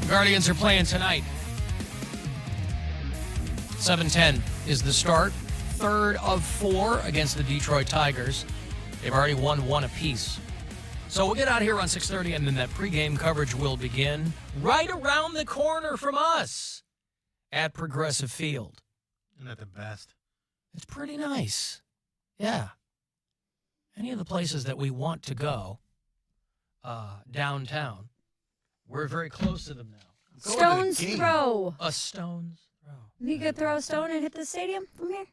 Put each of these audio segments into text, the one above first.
Guardians are playing tonight. 7:10 is the start. Third of 4 against the Detroit Tigers. They've already won 1 apiece. So we'll get out here on 6:30, and then that pregame coverage will begin right around the corner from us at Progressive Field. Isn't that the best? It's pretty nice. Yeah. Any of the places that we want to go downtown, we're very close to them now. Stone's throw. A stone's throw. You could throw a stone and hit the stadium from here?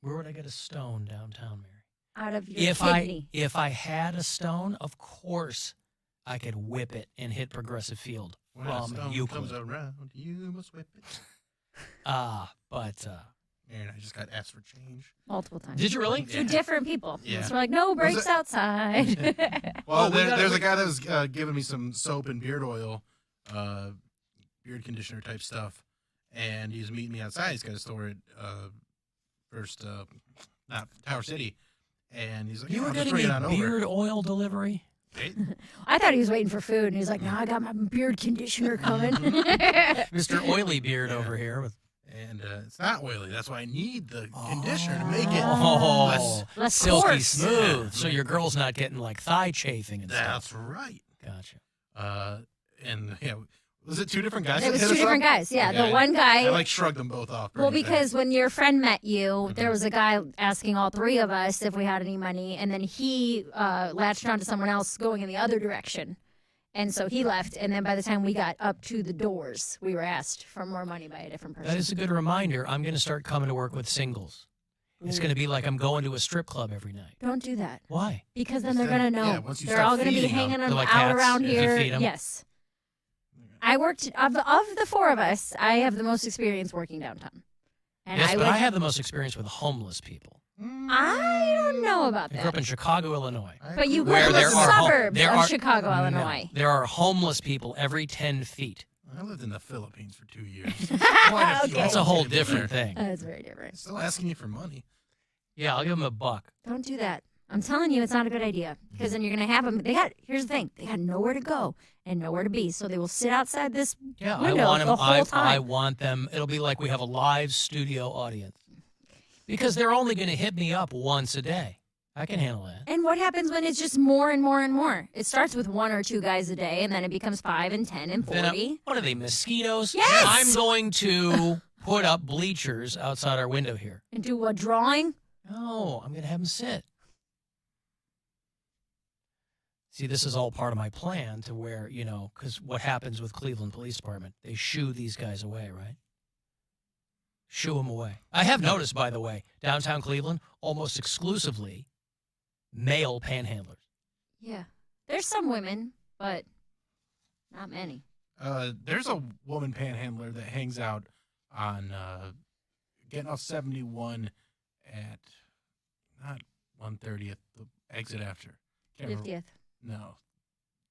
Where would I get a stone downtown, Mary? Out of your kidney. If I had a stone, of course I could whip it and hit Progressive Field When a from stone Euclid. comes around, you must whip it. Man, I just got asked for change. Multiple times. Did you really? Yeah. To different people. Yeah. So we're like, no breaks outside. Well, there's a guy that was giving me some soap and beard oil, beard conditioner type stuff, and he was meeting me outside. He's got a store at Tower City, and he's like, You were just getting bring it a on beard over. oil delivery? I thought he was waiting for food, and he's like, no, I got my beard conditioner coming. Mr. Oily Beard over here. And it's not oily. That's why I need the conditioner to make it less silky coarse. smooth. Yeah. So your girl's not getting like thigh chafing and That's stuff. right. Gotcha. And yeah, was it 2 different guys? It that was hit 2 us different up? guys. Yeah, Okay. the one guy. I shrugged them both off. Well, pretty because fast. when your friend met you, there was a guy asking all 3 of us if we had any money, and then he latched on to someone else going in the other direction. And so he left, and then by the time we got up to the doors, we were asked for more money by a different person. That is a good reminder. I'm going to start coming to work with singles. It's going to be like I'm going to a strip club every night. Don't do that. Why? Because then they're going to know. Yeah, once you they're start all going to be feeding them. hanging They're like out cats, around if you here. feed 'em. Yes. I worked, of the 4 of us, I have the most experience working downtown. And Yes, I but would, I have the most experience with homeless people. I don't know about I grew up that. in Chicago, Illinois. But you grew Where up in the there are suburbs there of are- Chicago, No, Illinois. there are homeless people every 10 feet. I lived in the Philippines for 2 years. That's a whole different thing. That's very different. Still asking you for money. Yeah, I'll give them $1. Don't do that. I'm telling you, it's not a good idea. Because then you're going to have them. Here's the thing. They got nowhere to go and nowhere to be. So they will sit outside this Yeah, window I want them. the whole time. I want them. It'll be like we have a live studio audience. Because they're only going to hit me up once a day. I can handle that. And what happens when it's just more and more and more? It starts with 1 or 2 guys a day, and then it becomes 5 and 10 and 40. Then what are they, mosquitoes? Yes! I'm going to put up bleachers outside our window here. And do a drawing? No, I'm going to have them sit. See, this is all part of my plan to where, because what happens with Cleveland Police Department, they shoo these guys away, right? Shoo them away. I have noticed, by the way, downtown Cleveland, almost exclusively male panhandlers. Yeah. There's some women, but not many. There's a woman panhandler that hangs out on getting off 71 at not 130th, the exit after. Can't remember. 50th. No,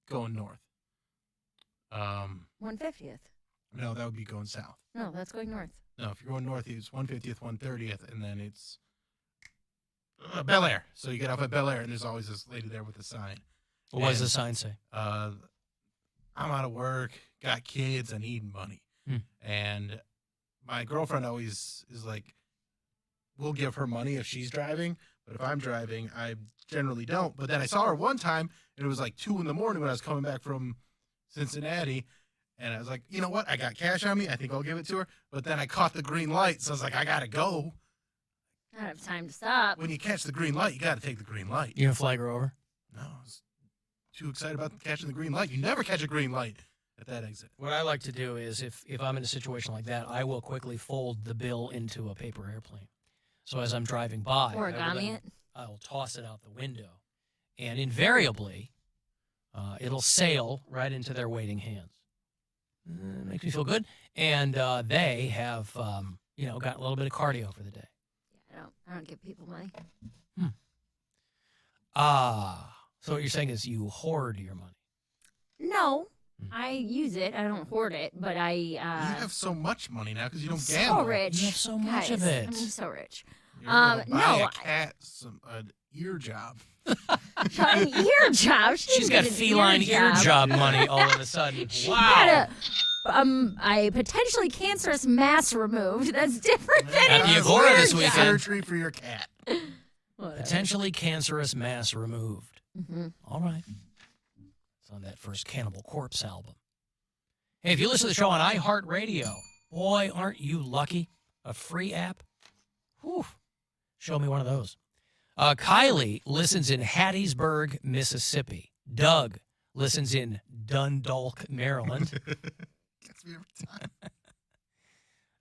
going north. 150th. No, that would be going south. No, that's going north. No, if you're going north, it's 150th, 130th, and then it's Bel Air. So you get off at Bel Air, and there's always this lady there with a sign. What does the sign say? I'm out of work, got kids, I need money. And my girlfriend always is like, we'll give her money if she's driving, but if I'm driving, I generally don't. But then I saw her one time, and it was like 2 in the morning when I was coming back from Cincinnati, and I was like, you know what? I got cash on me. I think I'll give it to her. But then I caught the green light, so I was like, I got to go. I don't have time to stop. When you catch the green light, you got to take the green light. You going to flag her over? No, I was too excited about catching the green light. You never catch a green light at that exit. What I like to do is if I'm in a situation like that, I will quickly fold the bill into a paper airplane. So as I'm driving by, Origami it? I'll toss it out the window. And invariably, it'll sail right into their waiting hands. Makes me feel good. And they have, got a little bit of cardio for the day. Yeah, I don't give people money. So what you're saying is you hoard your money. No, I use it. I don't hoard it, but I. You have so much money now because you don't so gamble. rich. You have so much of Guys, it. I'm so rich. You're gonna buy no. a cat an ear job. An ear job. She's got feline ear job money all of a sudden. Wow. A potentially cancerous mass removed. That's different than At the Agora this weekend. Surgery for your cat. Potentially cancerous mass removed. Mm-hmm. All right. It's on that first Cannibal Corpse album. Hey, if you listen to the show on iHeartRadio, boy, aren't you lucky? A free app? Whew. Show me one of those. Kylie listens in Hattiesburg, Mississippi. Doug listens in Dundalk, Maryland. Gets me every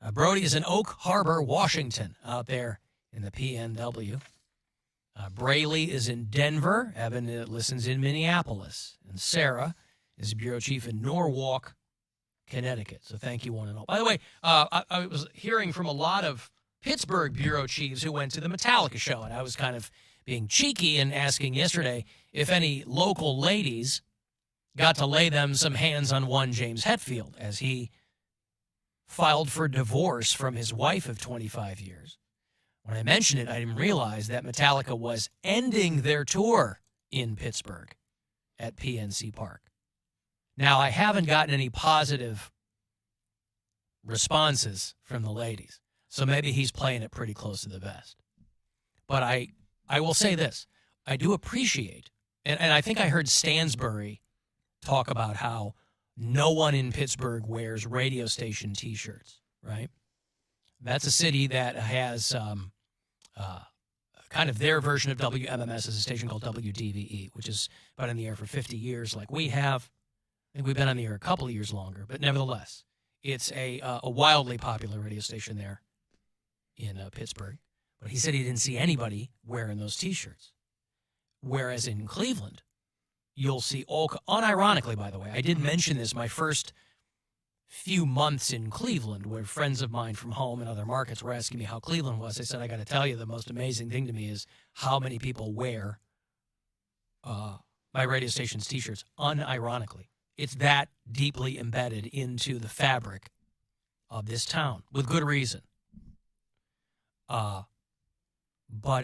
time. Brody is in Oak Harbor, Washington, out there in the PNW. Brayley is in Denver. Evan listens in Minneapolis. And Sarah is bureau chief in Norwalk, Connecticut. So thank you, one and all. By the way, I was hearing from a lot of Pittsburgh bureau chiefs who went to the Metallica show, and I was kind of being cheeky and asking yesterday if any local ladies got to lay them some hands on one James Hetfield as he filed for divorce from his wife of 25 years. When I mentioned it, I didn't realize that Metallica was ending their tour in Pittsburgh at PNC Park. Now, I haven't gotten any positive responses from the ladies, so maybe he's playing it pretty close to the vest. But I will say this. I do appreciate, and I think I heard Stansbury talk about how no one in Pittsburgh wears radio station T-shirts, right? That's a city that has kind of their version of WMMS is a station called WDVE, which has been on the air for 50 years like we have. I think we've been on the air a couple of years longer, but nevertheless, it's a wildly popular radio station there in Pittsburgh. But he said he didn't see anybody wearing those T-shirts. Whereas in Cleveland, you'll see unironically, by the way, I did mention this my first few months in Cleveland, where friends of mine from home and other markets were asking me how Cleveland was. I said, I got to tell you, the most amazing thing to me is how many people wear my radio station's T-shirts unironically. It's that deeply embedded into the fabric of this town, with good reason. But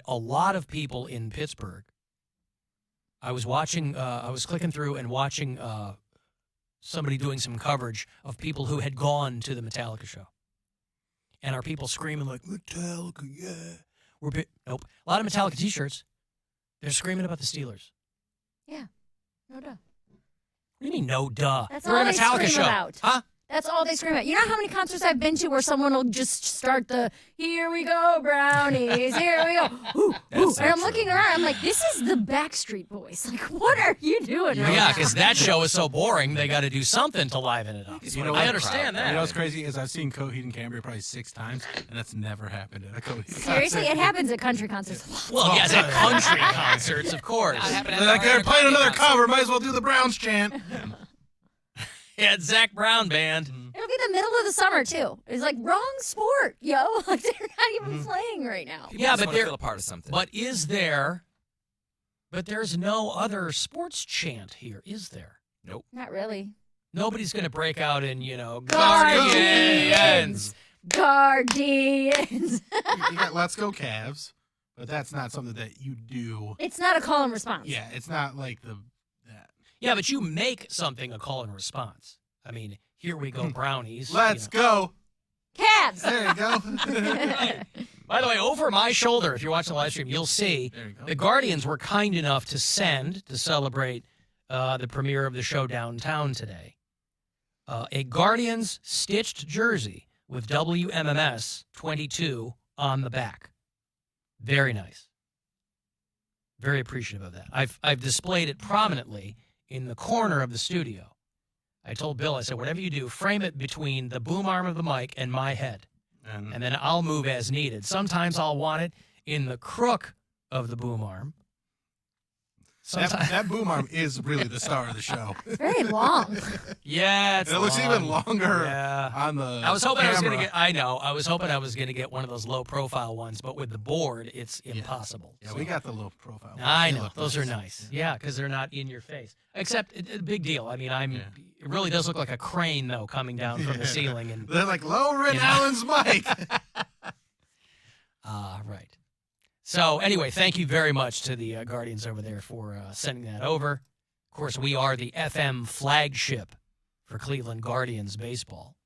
a lot of people in Pittsburgh, I was clicking through and watching somebody doing some coverage of people who had gone to the Metallica show. And are people screaming like, Metallica, yeah. Nope. A lot of Metallica T-shirts, they're screaming about the Steelers. Yeah, no duh. What do you mean, no duh? That's They're all at a they Metallica scream show. about. Huh? That's all they scream about. You know how many concerts I've been to where someone will just start the, here we go, brownies, here we go. Ooh, ooh. And I'm looking around, I'm like, this is the Backstreet Boys. Like, what are you doing right Yeah, now? because that show is so boring, they got to do something to liven it up. You know I what? understand that. You know what's crazy is I've seen Coheed and Cambria probably 6 times, and that's never happened at a Coheed Seriously, concert. it happens at country concerts. Well, yes, at country concerts, of course. They're like, they're playing another cover, might as well do the Browns chant. Yeah, it's Zach Brown Band. It'll be the middle of the summer, too. It's like, wrong sport, yo. Like, they're not even playing right now. Yeah, but they're feel a part of something. But there's no other sports chant here, is there? Nope. Not really. Nobody's going to break out in, Guardians. Guardians. You got Let's Go Cavs, but that's not something that you do. It's not a call and response. Yeah, it's not like that. Yeah, but you make something a call and response. I mean, here we go, brownies. Let's go. Cavs. There you go. By the way, over my shoulder, if you're watching the live stream, you'll see There you go. the Guardians were kind enough to send, to celebrate the premiere of the show downtown today, a Guardians stitched jersey with WMMS 22 on the back. Very nice. Very appreciative of that. I've displayed it prominently in the corner of the studio. I told Bill, I said, whatever you do, frame it between the boom arm of the mic and my head. And then I'll move as needed. Sometimes I'll want it in the crook of the boom arm. That boom arm is really the star of the show. It's very long. Yeah, it's It looks long. even longer Yeah. on the I was hoping I was going to camera. get. I know. I was hoping I was going to get one of those low-profile ones, but with the board, it's impossible. Yeah, So- we got the low profile. I They know look those are nice. Yeah, because they're not in your face. Except, big deal. I mean, it really does look like a crane though coming down from the ceiling. And They're like lowering You know. Alan's mic. right. So anyway, thank you very much to the Guardians over there for sending that over. Of course, we are the FM flagship for Cleveland Guardians baseball.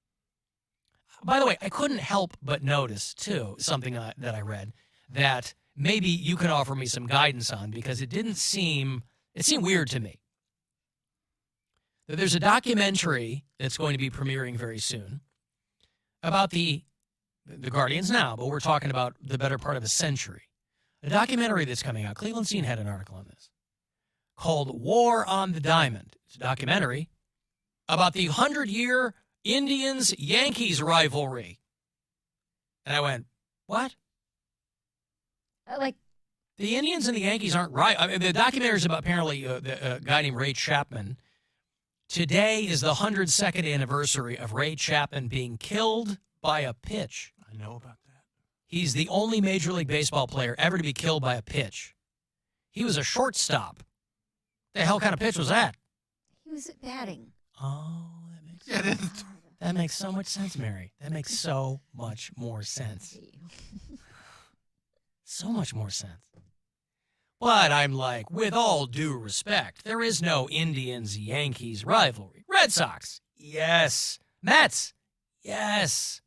By the way, I couldn't help but notice, too, something that I read that maybe you can offer me some guidance on, because it seemed weird to me. There's a documentary that's going to be premiering very soon about the Guardians now, but we're talking about the better part of a century. A documentary that's coming out, Cleveland Scene had an article on this, called War on the Diamond. It's a documentary about the 100-year Indians-Yankees rivalry. And I went, what? Like, the Indians and the Yankees aren't right. I mean, the documentary is about apparently a guy named Ray Chapman. Today is the 102nd anniversary of Ray Chapman being killed by a pitch. I know about that. He's the only Major League Baseball player ever to be killed by a pitch. He was a shortstop. The hell kind of pitch was that? he was batting. Oh, that makes so much sense, Mary. That makes so much more sense. So much more sense. But I'm like, with all due respect, there is no Indians-Yankees rivalry. Red Sox, yes. Mets, yes.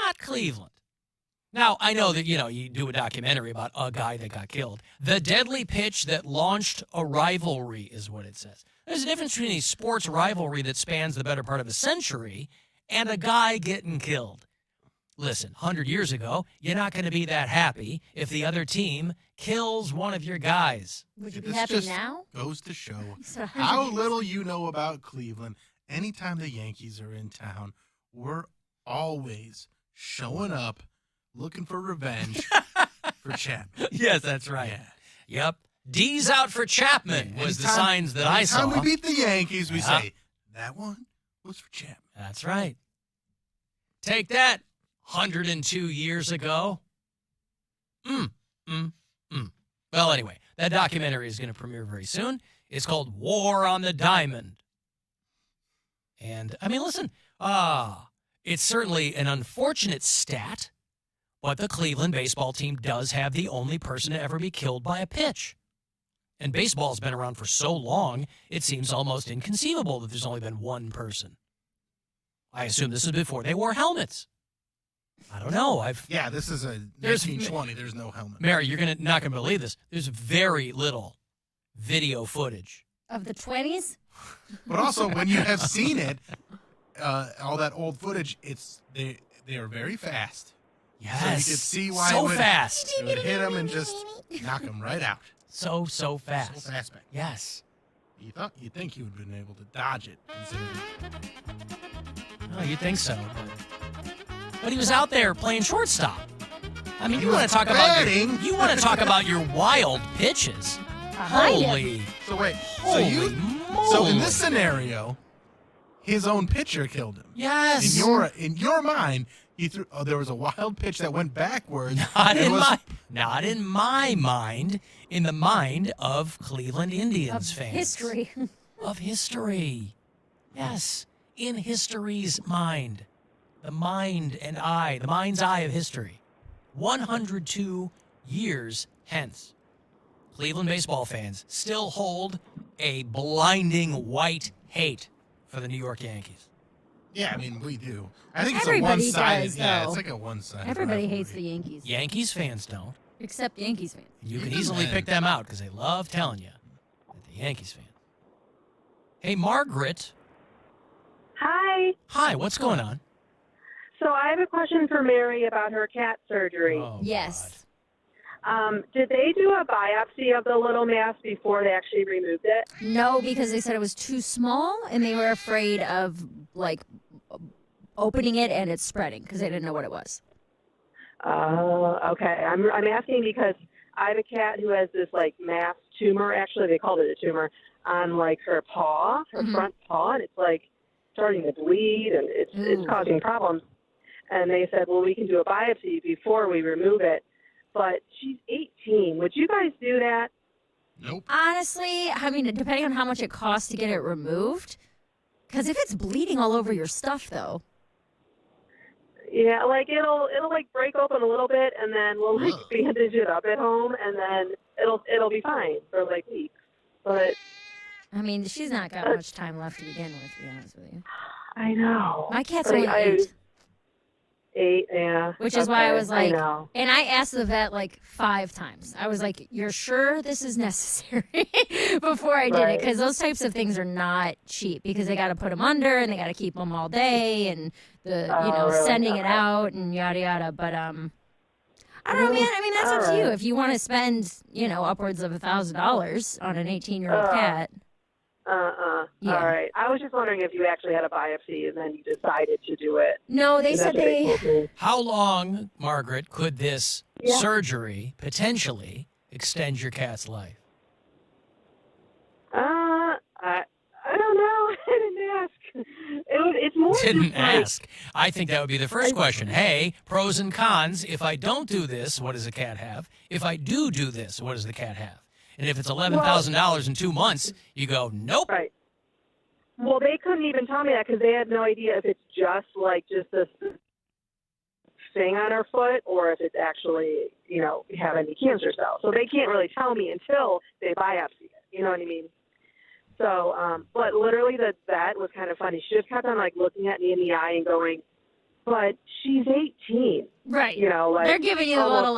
Not Cleveland. Now, I know that, you do a documentary about a guy that got killed. The deadly pitch that launched a rivalry is what it says. There's a difference between a sports rivalry that spans the better part of a century and a guy getting killed. Listen, 100 years ago, you're not going to be that happy if the other team kills one of your guys. Would you be This happy just now? Goes to show So how little you know about Cleveland. Anytime the Yankees are in town, we're always showing up looking for revenge for Chapman. Yes, that's right. Yeah. Yep. D's out for Chapman was the Anytime- signs that I saw. Anytime we beat the Yankees, we Yeah. say, that one was for Chapman. That's right. Take that, 102 years ago. Well, anyway, that documentary is going to premiere very soon. It's called War on the Diamond. And, I mean, listen, it's certainly an unfortunate stat, but the Cleveland baseball team does have the only person to ever be killed by a pitch. And baseball's been around for so long, it seems almost inconceivable that there's only been one person. I assume this is before they wore helmets. I don't know. Yeah, this is a There's- 1920. There's no helmet. Mary, you're not gonna believe this. There's very little video footage. Of the 20s? But also, when you have seen it, all that old footage, they are very fast. Yes. So you could see why so it would, fast. It would hit them and just knock them right out. So fast. So fast back. Yes. You'd think you would have been able to dodge it. Considering Oh, you'd think so. But he was out there playing shortstop. I mean, you was want to talk batting. about your wild pitches. Behind him. Holy. So wait, Holy so in moly. this scenario, his own pitcher killed him. Yes. In your mind, he threw. Oh, there was a wild pitch that went backwards. Not and in my mind, in the mind of Cleveland Indians Of fans. history. Of history. Yes, in history's mind. The mind's eye of history. 102 years hence, Cleveland baseball fans still hold a blinding white hate for the New York Yankees. Yeah, I mean we do. I think it's Everybody a one-sided. does, Yeah, though. it's like a one-sided. Everybody rivalry. hates the Yankees. Yankees fans don't. Except Yankees fans. You can Even easily then. pick them out because they love telling you that the Yankees fans. Hey, Margaret. Hi. Hi, what's going on? So I have a question for Mary about her cat surgery. Oh, Yes. Did they do a biopsy of the little mass before they actually removed it? No, because they said it was too small and they were afraid of, like, opening it and it spreading because they didn't know what it was. Okay. I'm asking because I have a cat who has this like mass tumor. Actually, they called it a tumor on like her paw, her Mhm. front paw, and it's like starting to bleed and Ooh. it's causing problems. And they said, well, we can do a biopsy before we remove it. But she's 18. Would you guys do that? Nope. Honestly, I mean, depending on how much it costs to get it removed, because if it's bleeding all over your stuff, though, Yeah, like it'll like break open a little bit, and then we'll like bandage it up at home, and then it'll be fine for like weeks. But I mean, she's not got much time left to begin with, to be honest with you. I know. My cat's only 8. 8, yeah. Which is why I was like, I know. and I asked the vet like 5 times. I was like, "You're sure this is necessary?" before I did it, because those types of things are not cheap, because they got to put them under and they got to keep them all day, and really? sending it out and yada yada. But I don't know, man. I mean, that's up to you. If you want to spend upwards of $1,000 on an 18-year-old cat. Yeah. All right. I was just wondering if you actually had a biopsy and then you decided to do it. No, they said they. How long, Margaret, could this surgery potentially extend your cat's life? I don't know. I didn't ask. It's more. Didn't ask. I think that would be the first question. Hey, pros and cons. If I don't do this, what does the cat have? If I do this, what does the cat have? And if it's $11,000 in 2 months, you go, nope. Right. Well, they couldn't even tell me that because they had no idea if it's just this thing on her foot or if it's actually, have any cancer cells. So they can't really tell me until they biopsy it. You know what I mean? So, but literally the vet was kind of funny. She just kept on looking at me in the eye and going, but she's 18. Right. They're giving you a little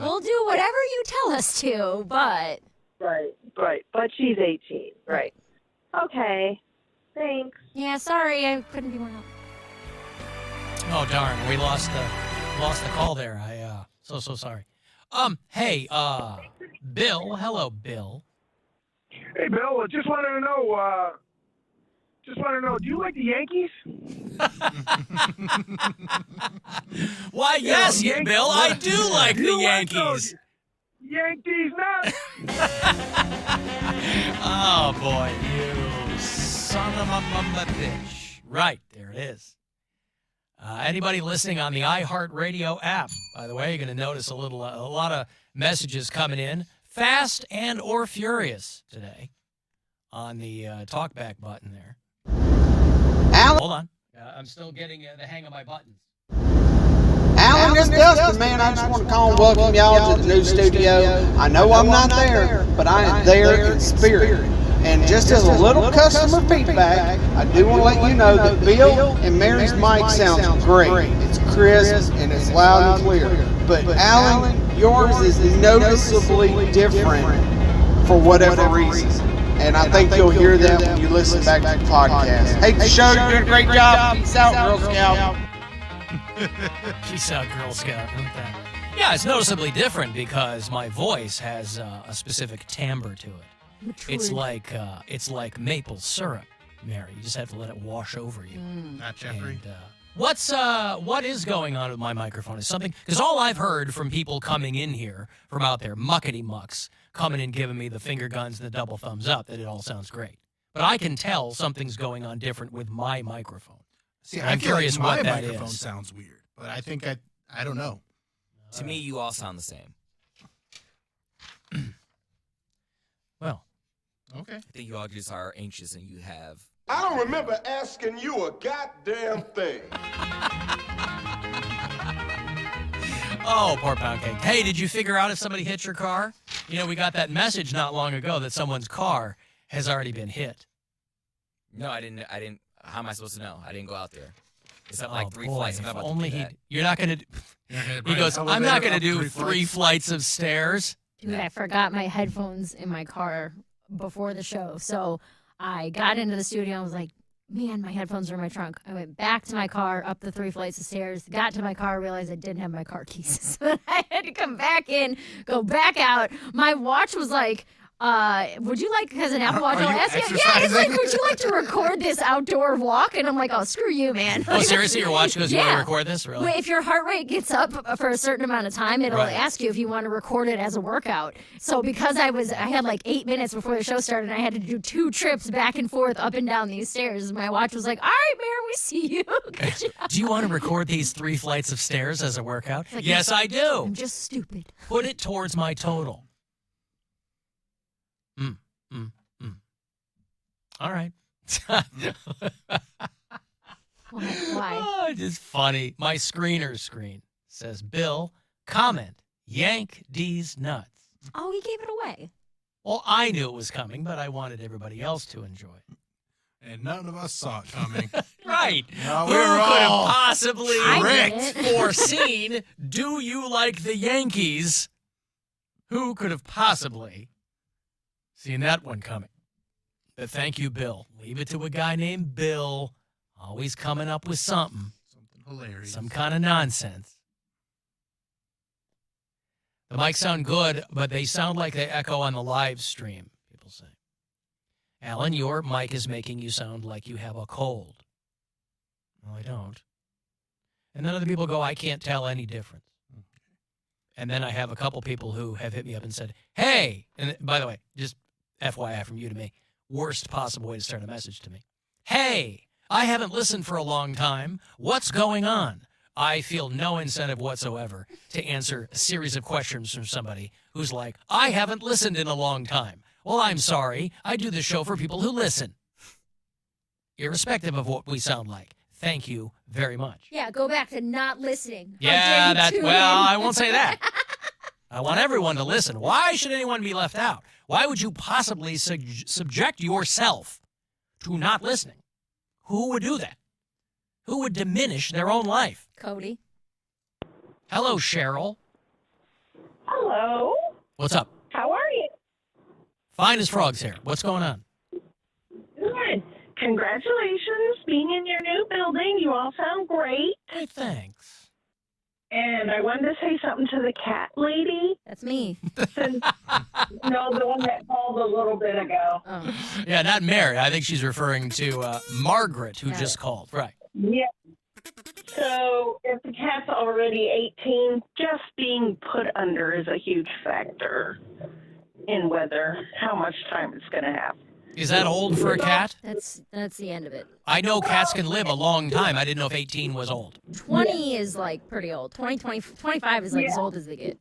we'll do whatever you tell us to, but. Right. But she's 18. Right. Okay. Thanks. Yeah, sorry. I couldn't be more helpful. Oh, darn. We lost the call there. So sorry. Hey, Bill. Hello, Bill. Hey, Bill. Just wanted to know, do you like the Yankees? Why, yes, Bill, I do like the Yankees. Yankees, not. Oh, boy, you son of a bitch. Right, there it is. Anybody listening on the iHeartRadio app, by the way, you're going to notice a lot of messages coming in, fast and or furious today on the talkback button there. Alan, hold on. I'm still getting the hang of my buttons. Alan, this is Dustin, man. I just want to call and welcome y'all to the new studio. I know I'm not there, but I am there in spirit. And just as a little customer feedback, I do want to let you know that Bill and Mary's mic sounds great. It's crisp and it's loud and clear. But Alan, yours is noticeably different for whatever reason. And I think you'll hear that when you listen back to the podcast. Hey, the show, you're doing a great job. Peace out, Girl Scout. Peace out, Girl Scout. Yeah, it's noticeably different because my voice has a specific timbre to it. It's like maple syrup, Mary. You just have to let it wash over you. Not Jeffrey. And, what is going on with my microphone? Is something, because all I've heard from people coming in here from out there, muckety mucks, coming in giving me the finger guns and the double thumbs up, that it all sounds great. But I can tell something's going on different with my microphone. See, I'm curious what that microphone is. Sounds weird, but I think I don't know. To me, you all sound the same. Well, okay. I think you all just are anxious and you have. I don't remember asking you a goddamn thing. Oh, poor Poundcake. Hey, did you figure out if somebody hit your car? We got that message not long ago that someone's car has already been hit. No, I didn't. How am I supposed to know? I didn't go out there. It's up like 3 flights. I'm not about only to do that. You're not going to. He goes, I'm not going to do 3 flights of stairs. Dude, I forgot my headphones in my car before the show. So I got into the studio and was like, man, my headphones are in my trunk. I went back to my car, up the 3 flights of stairs, got to my car, realized I didn't have my car keys. So I had to come back in, go back out. My watch was like, would you like, because an Apple Watch will ask you, yeah, it's like, would you like to record this outdoor walk? And I'm like, oh, screw you, man. Oh, seriously? Your watch goes, you want to record this? Really? Well, if your heart rate gets up for a certain amount of time, it'll ask you if you want to record it as a workout. So because I had like 8 minutes before the show started, and I had to do 2 trips back and forth up and down these stairs. My watch was like, all right, Mary, we see you. Good job. Do you want to record these 3 flights of stairs as a workout? Like, yes, I do. I'm just stupid. Put it towards my total. All right. Why? Oh, just funny. My screener screen says, Bill, comment, yank D's nuts. Oh, he gave it away. Well, I knew it was coming, but I wanted everybody else to enjoy it. And none of us saw it coming. Right. No, Who we were could have all possibly tricked. foreseen, do you like the Yankees? Who could have possibly seen that one coming? But thank you, Bill. Leave it to a guy named Bill, always coming up with something. Something hilarious. Some kind of nonsense. The mics sound good, but they sound like they echo on the live stream, people say. Alan, your mic is making you sound like you have a cold. No, I don't. And then other people go, I can't tell any difference. And then I have a couple people who have hit me up and said, hey, and by the way, just FYI from you to me, worst possible way to start a message to me. Hey, I haven't listened for a long time. What's going on? I feel no incentive whatsoever to answer a series of questions from somebody who's like, I haven't listened in a long time. Well, I'm sorry. I do the show for people who listen. Irrespective of what we sound like. Thank you very much. Yeah, go back to not listening. Yeah, I won't say that. I want everyone to listen. Why should anyone be left out? Why would you possibly subject yourself to not listening? Who would do that? Who would diminish their own life? Cody. Hello, Cheryl. Hello. What's up? How are you? Fine as frogs here. What's going on? Good. Congratulations being in your new building. You all sound great. Hey, thanks. And I wanted to say something to the cat lady. That's me. No, the one that called a little bit ago. Oh. Yeah, not Mary. I think she's referring to Margaret, who just called. Right. Yeah. So if the cat's already 18, just being put under is a huge factor in how much time it's going to have. Is that old for a cat? That's the end of it. I know cats can live a long time. I didn't know if 18 was old. 20 is like pretty old. 25 is like as old as they get.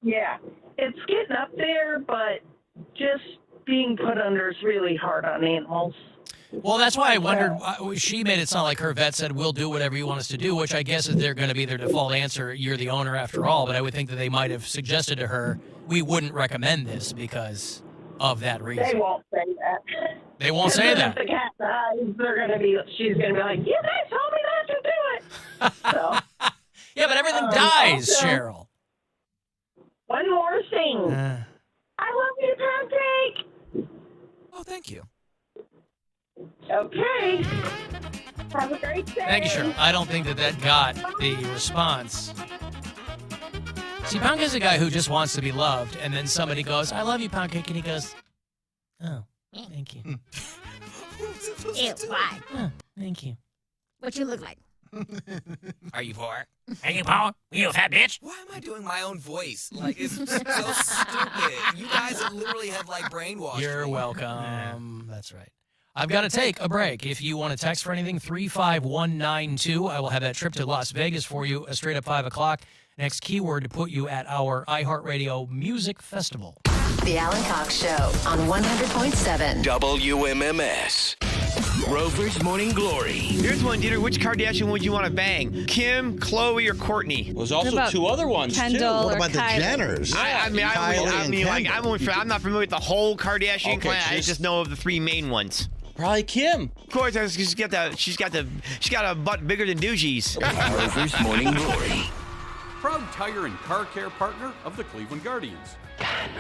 Yeah. It's getting up there, but just being put under is really hard on animals. Well, that's why I wondered. She made it sound like her vet said, we'll do whatever you want us to do, which I guess is they're going to be their default answer. You're the owner after all. But I would think that they might have suggested to her, we wouldn't recommend this because of that reason. They won't say that. They won't say that. If the cat dies, she's going to be like, you guys told me not to do it. So, yeah, but everything dies, also, Cheryl. One more thing. I love you, Poundcake. Oh, thank you. Okay. Have a great day. Thank you, Cheryl. I don't think that got the response. See, Poundcake's a guy who just wants to be loved, and then somebody goes, I love you, Poundcake, and he goes, oh, thank you. Ew, why? Oh, thank you. What you look like? Are you poor? Are you poor? You fat bitch? Why am I doing my own voice? Like, it's so stupid. You guys literally have, like, brainwashed You're me. welcome. That's right. I've got to take a break. If you want to text for anything, 35192. I will have that trip to Las Vegas for you straight at 5 o'clock. Next keyword to put you at our iHeartRadio Music Festival. The Alan Cox Show on 100.7 WMMS. Rover's Morning Glory. Here's one, Dieter. Which Kardashian would you want to bang? Kim, Khloe, or Kourtney? There's also two other ones, Kendall too. What about the Jenners? I'm not familiar with the whole Kardashian clan. I just know of the three main ones. Probably Kim. Of course, she's got a butt bigger than Doogie's. Rover's Morning Glory. Proud tire and car care partner of the Cleveland Guardians.